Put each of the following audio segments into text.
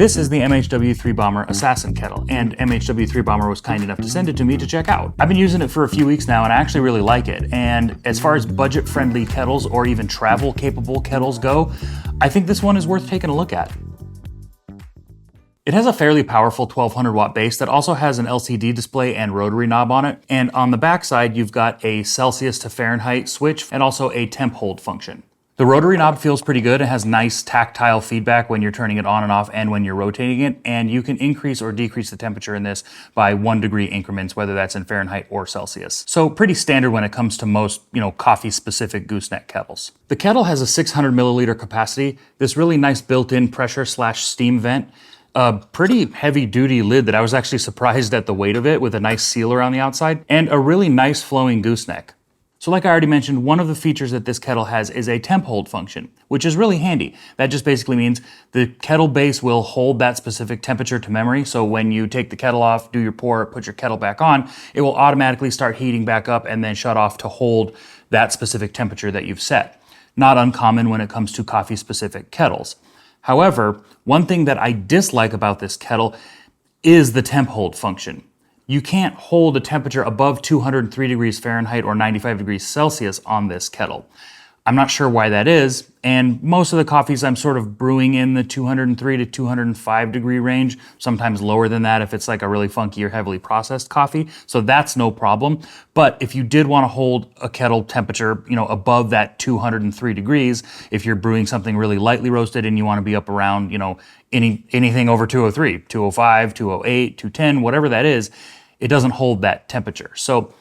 This is the MHW-3BOMBER Assassin kettle, and MHW-3BOMBER was kind enough to send it to me to check out. I've been using it for a few weeks now, and I actually really like it. And as far as budget-friendly kettles or even travel-capable kettles go, I think this one is worth taking a look at. It has a fairly powerful 1200 watt base that also has an LCD display and rotary knob on it. And on the back side, you've got a Celsius to Fahrenheit switch and also a temp hold function. The rotary knob feels pretty good. It has nice tactile feedback when you're turning it on and off and when you're rotating it. And you can increase or decrease the temperature in this by 1 degree increments, whether that's in Fahrenheit or Celsius. So pretty standard when it comes to most, coffee specific gooseneck kettles. The kettle has a 600 milliliter capacity, this really nice built-in pressure/steam vent, a pretty heavy duty lid that I was actually surprised at the weight of it with a nice sealer on the outside, and a really nice flowing gooseneck. So like I already mentioned, one of the features that this kettle has is a temp hold function, which is really handy. That just basically means the kettle base will hold that specific temperature to memory. So when you take the kettle off, do your pour, put your kettle back on, it will automatically start heating back up and then shut off to hold that specific temperature that you've set. Not uncommon when it comes to coffee specific kettles. However, one thing that I dislike about this kettle is the temp hold function. You can't hold a temperature above 203 degrees Fahrenheit or 95 degrees Celsius on this kettle. I'm not sure why that is, and most of the coffees I'm sort of brewing in the 203 to 205 degree range, sometimes lower than that if it's like a really funky or heavily processed coffee, so that's no problem. But if you did want to hold a kettle temperature, above that 203 degrees, if you're brewing something really lightly roasted and you want to be up around, anything over 203, 205, 208, 210, whatever that is, it doesn't hold that temperature. So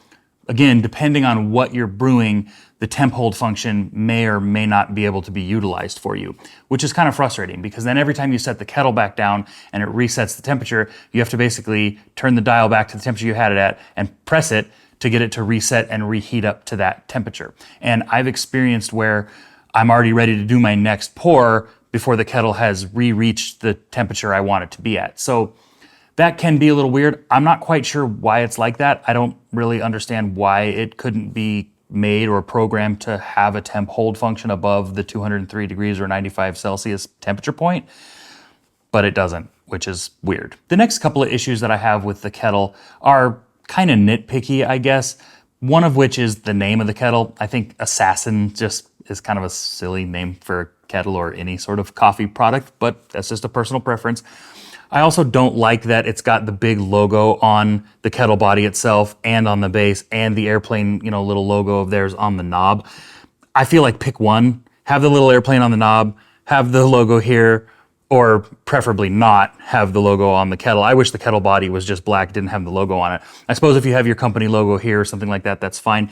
again, depending on what you're brewing, the temp hold function may or may not be able to be utilized for you, which is kind of frustrating because then every time you set the kettle back down and it resets the temperature, you have to basically turn the dial back to the temperature you had it at and press it to get it to reset and reheat up to that temperature. And I've experienced where I'm already ready to do my next pour before the kettle has re-reached the temperature I want it to be at. So that can be a little weird. I'm not quite sure why it's like that. I don't really understand why it couldn't be made or programmed to have a temp hold function above the 203 degrees or 95 Celsius temperature point, but it doesn't, which is weird. The next couple of issues that I have with the kettle are kind of nitpicky, I guess. One of which is the name of the kettle. I think Assassin just is kind of a silly name for a kettle or any sort of coffee product, but that's just a personal preference. I also don't like that it's got the big logo on the kettle body itself and on the base and the airplane, little logo of theirs on the knob. I feel like pick one, have the little airplane on the knob, have the logo here, or preferably not have the logo on the kettle. I wish the kettle body was just black, didn't have the logo on it. I suppose if you have your company logo here or something like that, that's fine.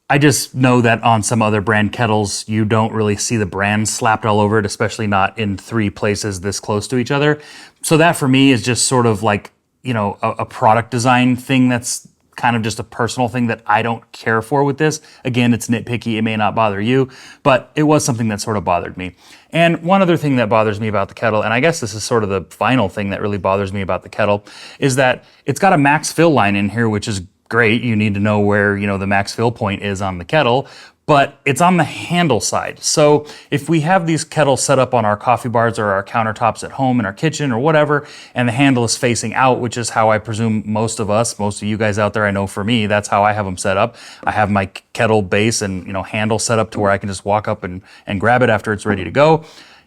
I just know that on some other brand kettles, you don't really see the brand slapped all over it, especially not in 3 places this close to each other. So that for me is just sort of like, a product design thing that's kind of just a personal thing that I don't care for with this. Again, it's nitpicky, it may not bother you, but it was something that sort of bothered me. And one other thing that bothers me about the kettle, and I guess this is sort of the final thing that really bothers me about the kettle, is that it's got a max fill line in here, which is great. You need to know where, the max fill point is on the kettle, but it's on the handle side. So if we have these kettles set up on our coffee bars or our countertops at home in our kitchen or whatever, and the handle is facing out, which is how I presume most of you guys out there, I know for me, that's how I have them set up. I have my kettle base and, handle set up to where I can just walk up and grab it after it's ready to go.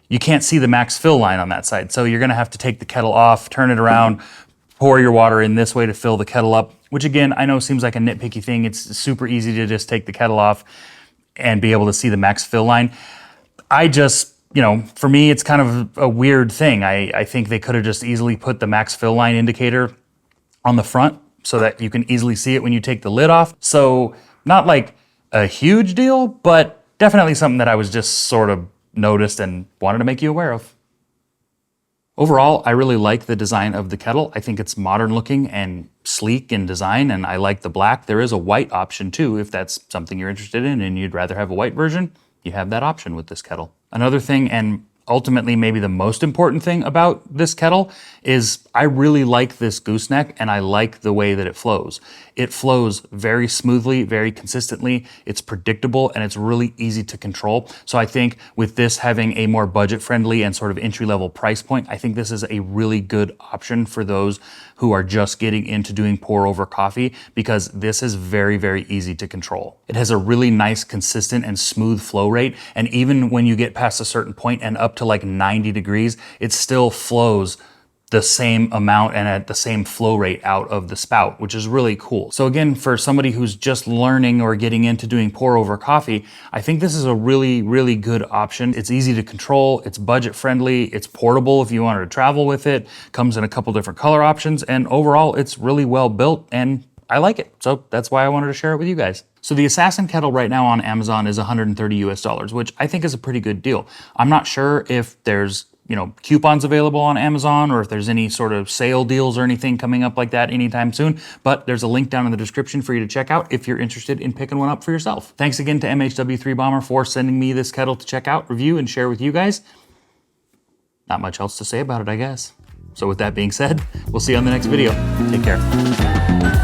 You can't see the max fill line on that side. So you're gonna have to take the kettle off, turn it around, pour your water in this way to fill the kettle up, which again, I know seems like a nitpicky thing. It's super easy to just take the kettle off and be able to see the max fill line. I just, for me, it's kind of a weird thing. I think they could have just easily put the max fill line indicator on the front so that you can easily see it when you take the lid off. So not like a huge deal, but definitely something that I was just sort of noticed and wanted to make you aware of. Overall, I really like the design of the kettle. I think it's modern looking and sleek in design, and I like the black. There is a white option too, if that's something you're interested in and you'd rather have a white version, you have that option with this kettle. Another thing, and ultimately maybe the most important thing about this kettle is I really like this gooseneck and I like the way that it flows. It flows very smoothly, very consistently. It's predictable and it's really easy to control. So I think with this having a more budget-friendly and sort of entry-level price point, I think this is a really good option for those who are just getting into doing pour over coffee, because this is very, very easy to control. It has a really nice, consistent and smooth flow rate. And even when you get past a certain point and up to like 90 degrees, it still flows the same amount and at the same flow rate out of the spout, which is really cool. So again, for somebody who's just learning or getting into doing pour over coffee, I think this is a really, really good option. It's easy to control, it's budget friendly, it's portable if you wanted to travel with it, comes in a couple different color options, and overall it's really well built and I like it. So that's why I wanted to share it with you guys. So the Assassin kettle right now on Amazon is $130 US, which I think is a pretty good deal. I'm not sure if there's coupons available on Amazon or if there's any sort of sale deals or anything coming up like that anytime soon, but there's a link down in the description for you to check out if you're interested in picking one up for yourself. Thanks again to MHW-3BOMBER for sending me this kettle to check out, review, and share with you guys. Not much else to say about it, I guess. So with that being said, we'll see you on the next video. Take care.